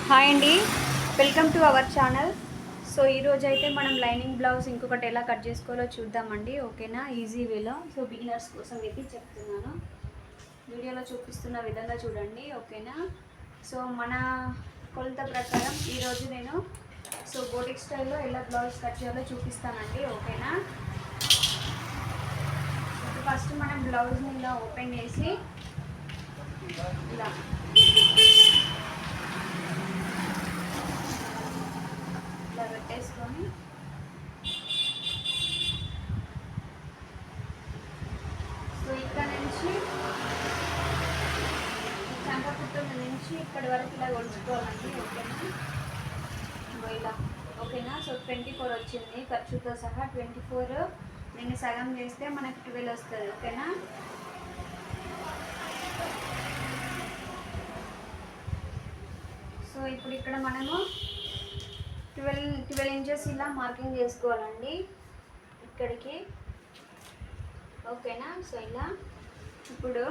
Hi అండి, welcome to our channel. So ఈరోజు అయితే మనం లైనింగ్ బ్లౌజ్ ఇంకొకటి ఎలా కట్ చేసుకోవాలో చూద్దామండి. ఓకేనా, ఈజీ వేలో. సో బిగినర్స్ కోసం అయితే చెప్తున్నాను. వీడియోలో చూపిస్తున్న విధంగా చూడండి. ఓకేనా, సో మన కొలత ప్రకారం ఈరోజు నేను బోటిక్ స్టైల్లో ఎలా బ్లౌజ్ కట్ చేయాలో చూపిస్తానండి. ఓకేనా, ఫస్ట్ మనం బ్లౌజ్ని ఇలా ఓపెన్ చేసి ఇలా పెట్టేసుకొని ఇక్కడ నుంచి చంకపుట్ట నుంచి ఇక్కడి వరకు ఇలా కొలుచుకోవాలండి. ఓకేనా, ఇలా. ఓకేనా, సో 24 వచ్చింది ఖర్చుతో సహా. 24 నేను సగం చేస్తే మనకి 12 వస్తుంది. ఓకేనా, సో ఇప్పుడు ఇక్కడ మనము 12 ఇంచెస్ ఇలా మార్కింగ్ చేసుకోవాలండి ఇక్కడికి. ఓకేనా, సో ఇలా ఇప్పుడు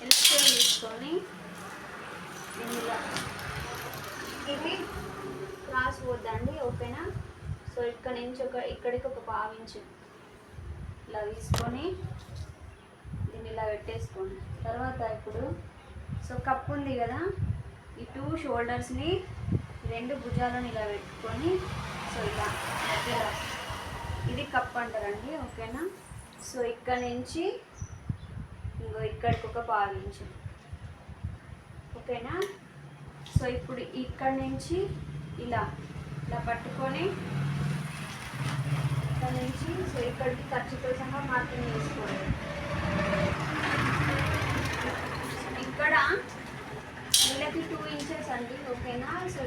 ఎల్స్కేల్ తీసుకొని ఇందులో ఇది క్రాస్ పోద్దండి. ఓకేనా, సో ఇక్కడ నుంచి ఇక్కడికి ఒక 1/2 ఇంచు ఇలా తీసుకొని దీన్ని ఇలా పెట్టేసుకోండి. తర్వాత ఇప్పుడు కప్ ఉంది కదా, ఈ 2 షోల్డర్స్ని 2 భుజాలను ఇలా పెట్టుకొని ఇలా మధ్యలో ఇది కప్ అంటారండి. ఓకేనా, సో ఇక్కడ నుంచి ఇక్కడికి ఒక 1/2 ఇంచు. ఓకేనా, సో ఇప్పుడు ఇక్కడ నుంచి ఇలా ఇలా పట్టుకొని ఇక్కడ నుంచి ఇక్కడికి ఖర్చుతో సహా మార్కింగ్ చేసుకోండి. ఇక్కడ వీళ్ళకి 2 ఇంచెస్ అండి. ఓకేనా, సో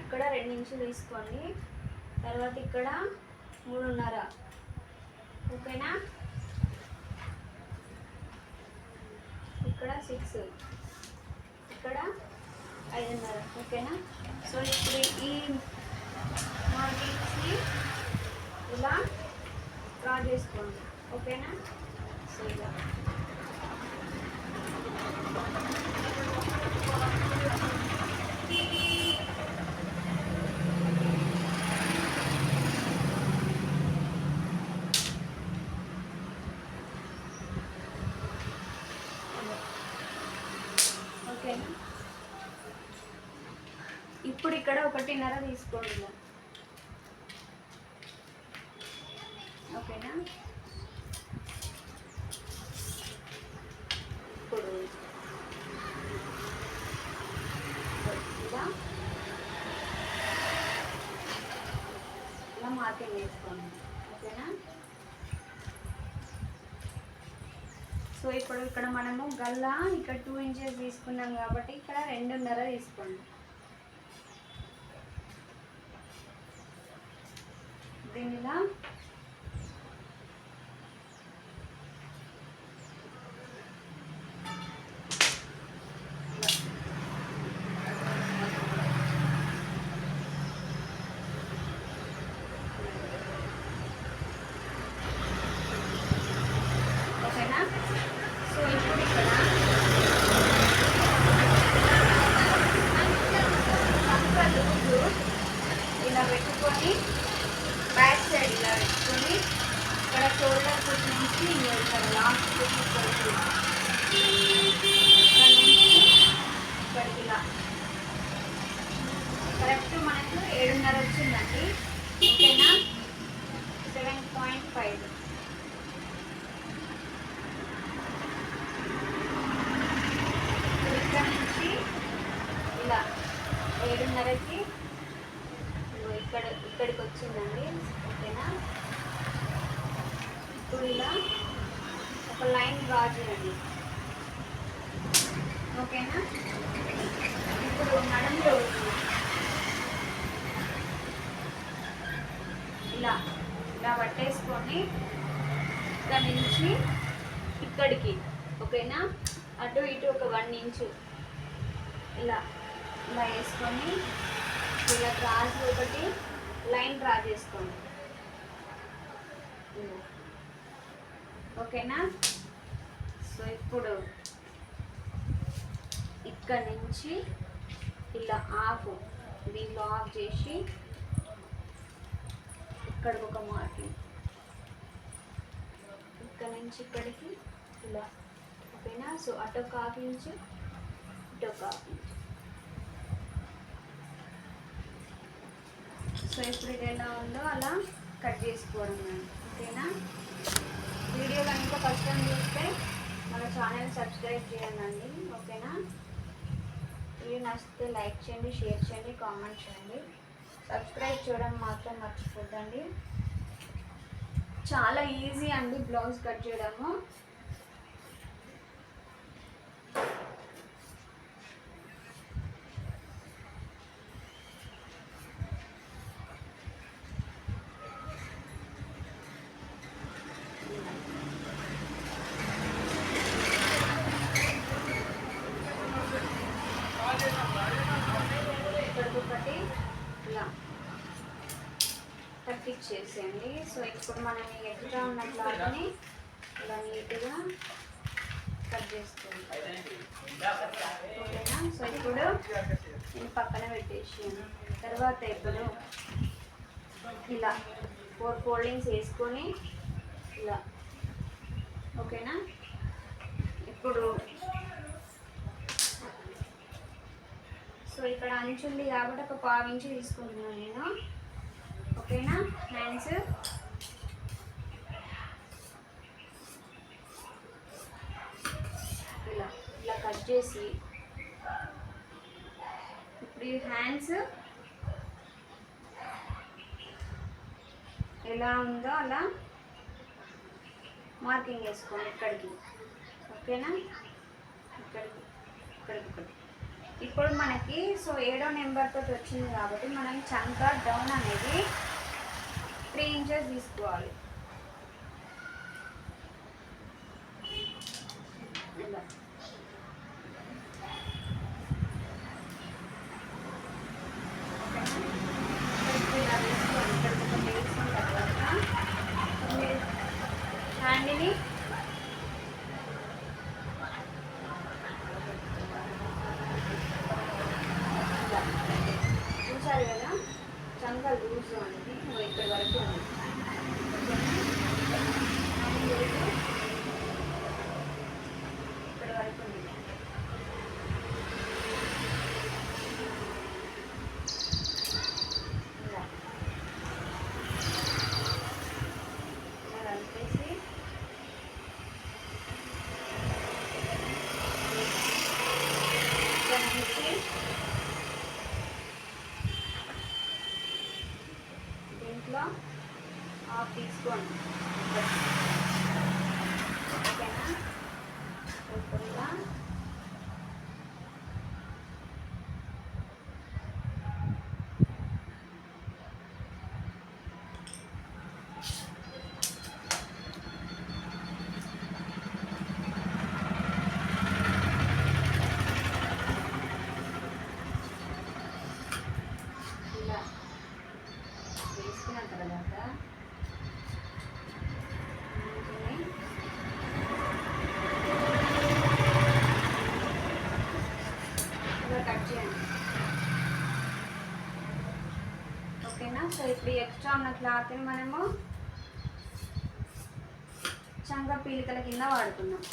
ఇక్కడ 2 ఇంచులు తీసుకోండి. తర్వాత ఇక్కడ 3.5. ఓకేనా, ఇక్కడ 6, ఇక్కడ 5.5. ఓకేనా, సో ఇప్పుడు ఈ మార్కింగ్స్ని ఇలా డ్రా చేసుకోండి. ఓకేనా, సో ఇలా ఓకేనా. ఇప్పుడు ఇక్కడ 1.5 తీసుకోండి ఇలా. ఓకేనా, ఇప్పుడు ఇలా ఇలా మార్కింగ్ వేసుకోండి. ఓకేనా, సో ఇప్పుడు ఇక్కడ మనము గల్లా ఇక్కడ 2 ఇంచెస్ తీసుకున్నాం కాబట్టి ఇక్కడ 2.5 తీసుకోండి. దీనిలా ఓకేనా, సో ఇప్పుడు ఇక్కడ ఇలా పెట్టుకొని బ్యాక్ సైడ్ ఇలా పెట్టుకొని ఇక్కడ షోల్డర్ ఫుట్ నుంచి ఇక్కడ లాస్ట్ ఇక్కడికి ఇలా కరెక్ట్ మనకు 7.5 వచ్చిందండి. ఓకేనా, 7.5. ఇక్కడ నుంచి ఇలా 7.5కి ఇక్కడికి వచ్చిందండి. ఓకేనా, ఇప్పుడు ఇలా ఒక లైన్ డ్రా చేయండి. ఓకేనా, ఇప్పుడు నడుంలో ఇలా ఇలా పట్టేసుకొని ఇక్కడ నుంచి ఇక్కడికి. ఓకేనా, అటు ఇటు ఒక 1 ఇంచు ఇలా ఇలా వేసుకొని ఇలా క్రాస్ ఒకటి లైన్ డ్రా చేసుకోండి. ఓకేనా, సో ఇప్పుడు ఇక్కడ నుంచి ఇలా ఆఫ్, దీంట్లో ఆఫ్ చేసి ఇక్కడికి ఒక మార్కింగ్, ఇక్కడ నుంచి ఇక్కడికి ఇలా. ఓకేనా? సో అటు ఒక హాఫ్ ఇంచ్, ఇటు ఒక హాఫ్ ఇంచ్. సో ఇప్పుడు ఇది ఎలా ఉందో అలా కట్ చేసుకోవడం. ఓకేనా? వీడియో కనుక ఫస్ట్ టైం చూస్తే మన ఛానల్ సబ్స్క్రైబ్ చేయండి. ఓకేనా? వీడియో నచ్చితే లైక్ చేయండి, షేర్ చేయండి, కామెంట్ చేయండి. సబ్స్క్రైబ్ చేయడం మాత్రం మర్చిపోద్దండి. చాలా ఈజీ అండి బ్లౌజ్ కట్ చేయడము. ఒకటి ఇలా కట్టించేసేయండి. సో ఇప్పుడు మనం ఎక్స్ట్రా ఉన్న క్లాత్ని ఇలా నీట్గా కట్ చేసుకోండి. ఓకేనా? సో ఇప్పుడు నేను పక్కన పెట్టేసాను. తర్వాత ఇప్పుడు ఇలా 4 ఫోల్డింగ్స్ వేసుకొని ఇలా. ఓకేనా? ఇప్పుడు సో ఇక్కడ అంచు ఉంది కాబట్టి ఒక 1/4 ఇంచు తీసుకుంటున్నాను నేను. ఓకేనా? హ్యాండ్స్ ఇలా ఇలా కట్ చేసి ఇప్పుడు ఈ హ్యాండ్స్ ఎలా ఉందో అలా మార్కింగ్ వేసుకోండి ఇక్కడికి. ఓకేనా? ఇక్కడికి ఇక్కడికి. ఇప్పుడు మనకి సో 7వ నెంబర్ తోటి వచ్చింది కాబట్టి మనం చంక డౌన్ అనేది 3 ఇంచెస్ తీసుకోవాలి. ఇలా హ్యాండ్ని చూసారు కదా, చంక లూజ్ అనేది ఇక్కడి వరకు ఉంది. ఇక్కడ వరకు ఉంది. ఇలా కలిపేసి దీంట్లో హాఫ్ తీసుకోండి. ఓకేనా? ఇలా ఇలా వేసుకున్న తర్వాత ఇలా కట్ చేయండి. ఓకేనా? సో ఇప్పుడు ఎక్స్ట్రా ఉన్న క్లాత్ని మనము చంక పీలికల కింద వాడుకున్నాం.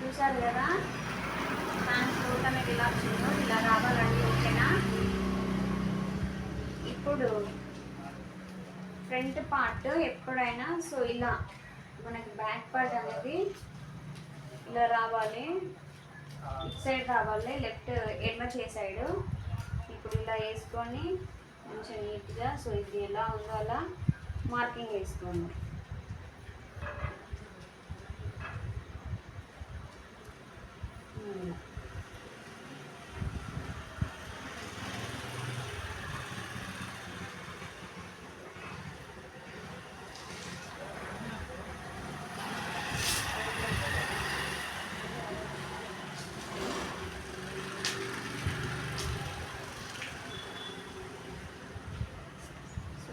చూసారు కదా, హ్యాండ్స్ మీకు ఇలా వచ్చిందో ఇలా రావాలండి. ఓకేనా? ఇప్పుడు ఫ్రంట్ పార్ట్ ఎప్పుడైనా సో ఇలా మనకి బ్యాక్ పార్ట్ అనేది ఇలా రావాలి, ఇటు సైడ్ రావాలి, లెఫ్ట్ ఎడమ సైడు. ఇప్పుడు ఇలా వేసుకొని కొంచెం నీట్గా సో ఇది ఎలా ఉందో అలా మార్కింగ్ వేసుకోండి.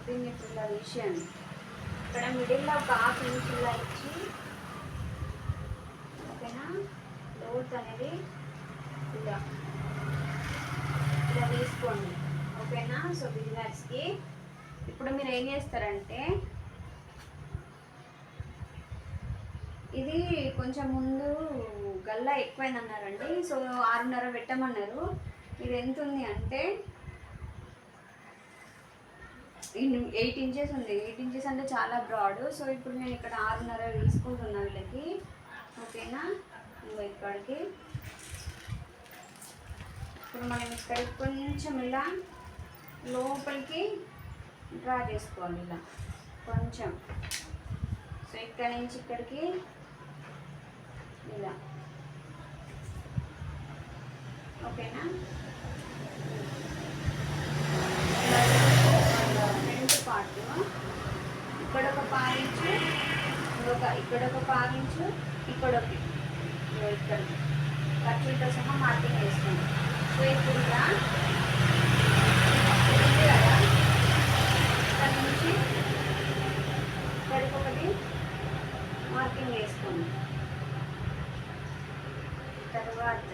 దీన్ని ఇప్పుడు ఇలా తీసేయండి. ఇక్కడ మిడిల్లో ఒక హాఫ్ ఇంచ్ ఇలా ఇచ్చి ఓకేనా లోడ్ క్లాత్ అనేది ఇలా ఇలా తీసుకోండి, ఓకేనా. సో బిగినర్స్కి ఇప్పుడు మీరు ఏం చేస్తారంటే, ఇది కొంచెం ముందు గల్లా ఎక్కువైంది అన్నారండి, సో 6.5 పెట్టమన్నారు. ఇది ఎంత ఉంది అంటే 8 ఇంచెస్ ఉంది. 8 ఇంచెస్ అంటే చాలా బ్రాడ్. సో ఇప్పుడు నేను ఇక్కడ 6.5 తీసుకుంటున్నా వీళ్ళకి, ఓకేనా. ఇక్కడికి ఇప్పుడు మనం ఇక్కడికి కొంచెం ఇలా లోపలికి డ్రా చేసుకోవాలి, ఇలా కొంచెం. సో ఇక్కడ నుంచి ఇక్కడికి ఇలా, ఓకేనా. ఫ్రంట్ పార్ట్ ఇక్కడ ఒక 1/2 ఇంచు, ఇక్కడ ఒక 1/2 ఇంచు, ఇక్కడ ఖర్చులతో సహా మార్కింగ్ వేసుకోండి. సో ఇప్పుడు ఇలా కదా ఇక్కడ నుంచి ఇక్కడికి ఒకటి మార్కింగ్ వేసుకోండి. తర్వాత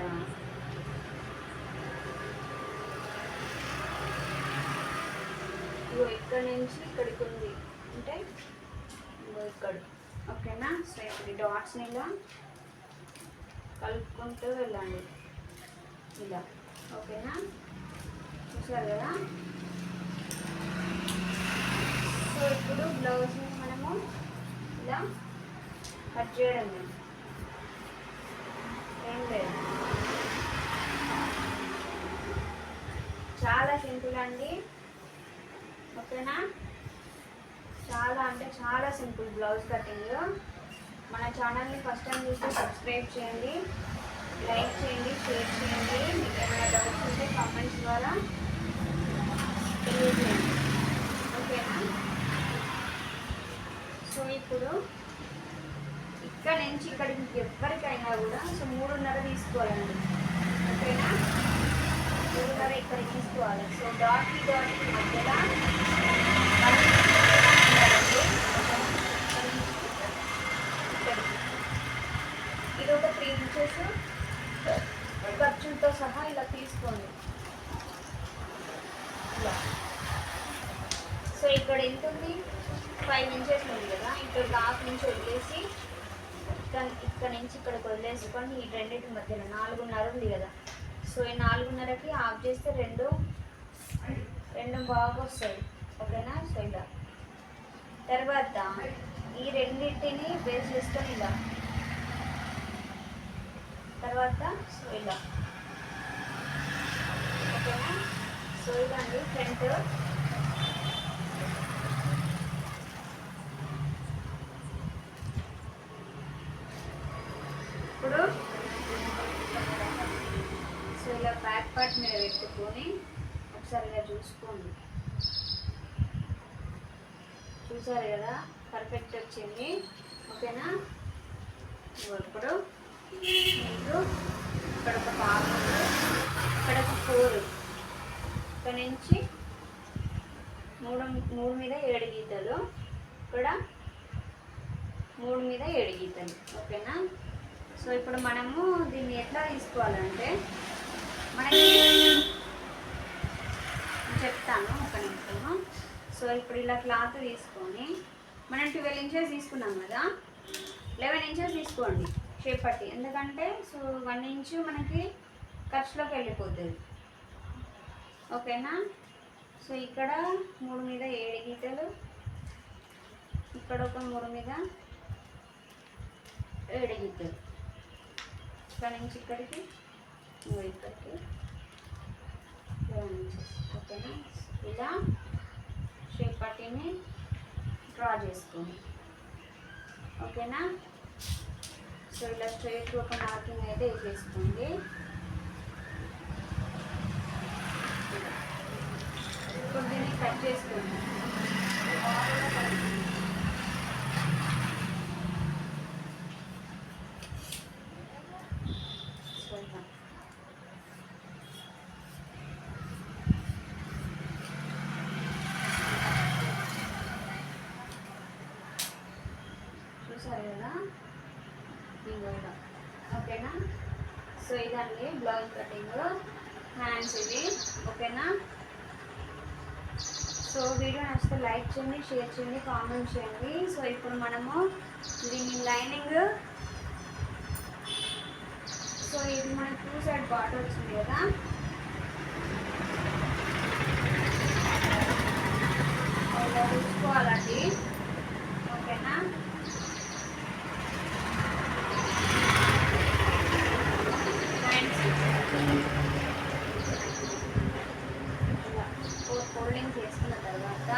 ఇక్కడ నుంచి ఇక్కడికి ఉంది అంటే ఇక్కడ, ఓకేనా. సో ఇప్పుడు ఈ డాట్స్ని ఇలా కలుపుకుంటూ వెళ్ళండి, ఇలా, ఓకేనా. చూసారు కదా. సో ఇప్పుడు బ్లౌజ్ని మనము ఇలా కట్ చేయడం ఏం లేదు, చాలా సింపుల్ అండి, ఓకేనా. చాలా అంటే చాలా సింపుల్ బ్లౌజ్ కటింగ్. మన ఛానల్ని ఫస్ట్ టైం చూస్తే సబ్స్క్రైబ్ చేయండి, లైక్ చేయండి, షేర్ చేయండి. మీకు ఏమైనా డౌట్స్ ఉంటే కామెంట్స్ ద్వారా తెలియజేయండి, ఓకేనా. సో ఇప్పుడు ఇక్కడ నుంచి ఇక్కడికి ఎవరికైనా కూడా సో 3.5 తీసుకోవాలండి, ఓకేనా. 3.5 ఇక్కడ తీసుకోవాలి. సో డాట్కి మధ్యలో ఇది ఒక 3 ఇంచెస్ ఖర్చులతో సహా ఇలా తీసుకోండి, ఇలా. సో ఇక్కడ ఎంత ఉంది, 5 ఇంచెస్ ఉంది కదా, ఇక్కడ 1/2 ఇంచ్ వదిలేసి ఇక్కడ నుంచి ఇక్కడికి వదిలేసుకొని ఈ రెండింటి మధ్యలో 4.5 ఉంది కదా. సో ఈ 4.5కి ఆఫ్ చేస్తే రెండు బాగా వస్తాయి, ఓకేనా. సో ఇలా తర్వాత ఈ రెండింటిని బేస్ చేసుకొని ఇలా, తర్వాత సో ఇలా, ఓకేనా. సో ఇదండి ఫ్రంట్. ఇప్పుడు సో ఇలా బ్యాక్ పార్ట్ మీద పెట్టుకొని ఒకసారి ఇలా చూసుకోండి. చూసారు కదా, పర్ఫెక్ట్ వచ్చింది, ఓకేనా. ఇప్పుడు మీకు ఇక్కడ ఒక 1/2, ఇక్కడ ఒక 4, ఇక్కడ నుంచి 3 మీద 7 గీతలు, ఇక్కడ 3 మీద 7 గీతలు, ఓకేనా. సో ఇప్పుడు మనము దీన్ని ఎట్లా తీసుకోవాలంటే, మనకి చెప్తాను ఒక నిమిషము. సో ఇప్పుడు ఇలా క్లాత్ తీసుకొని మనం 12 ఇంచెస్ తీసుకున్నాం కదా, 11 ఇంచెస్ తీసుకోండి షేప్ పట్టి, ఎందుకంటే సో 1 ఇంచు మనకి ఖర్చులోకి వెళ్ళిపోతుంది, ఓకేనా. సో ఇక్కడ 3 మీద 7 గీతలు, ఇక్కడ ఒక 3 మీద 7 గీతలు, ఇక్కడ నుంచి ఇక్కడికి ఇక్కడికి 11 ఇంచెస్, ఓకేనా. ఇలా షేప్ పట్టిని డ్రా చేసుకోండి, ఓకేనా. సో ఇలా స్ట్రైట్ ఒక మార్కింగ్ అయితే వేసేసుకోండి. ఇప్పుడు దీన్ని కట్ చేసుకోండి. చూసారు కదా, ఓకేనా. సో ఇదండి బ్లౌజ్ కటింగ్, హ్యాండ్స్ ఇది, ఓకేనా. సో వీడియో నచ్చితే లైక్ చేయండి, షేర్ చేయండి, కామెంట్ చేయండి. సో ఇప్పుడు మనము దీని లైనింగ్, సో ఇది మనకి 2 సైడ్ బార్డర్ వచ్చింది కదా, ఇలా చూసుకోవాలండి, ఓకేనా. ఫోల్డింగ్ చేసుకున్న తర్వాత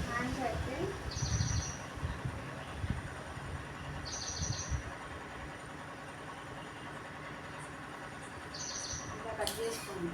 హ్యాండ్స్ అయితే ఇలా కట్ చేసుకోండి.